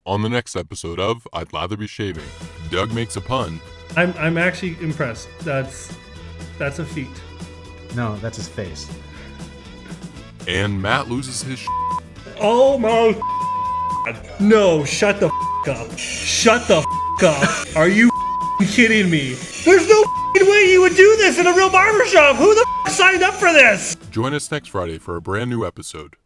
On the next episode of I'd Lather Be Shaving, Doug makes a pun. I'm actually impressed. That's a feat. No, that's his face. And Matt loses his Oh my God. No, shut the up. Shut the up. Are you kidding me? There's no way you would do this in a real barbershop. Who the signed up for this? Join us next Friday for a brand new episode.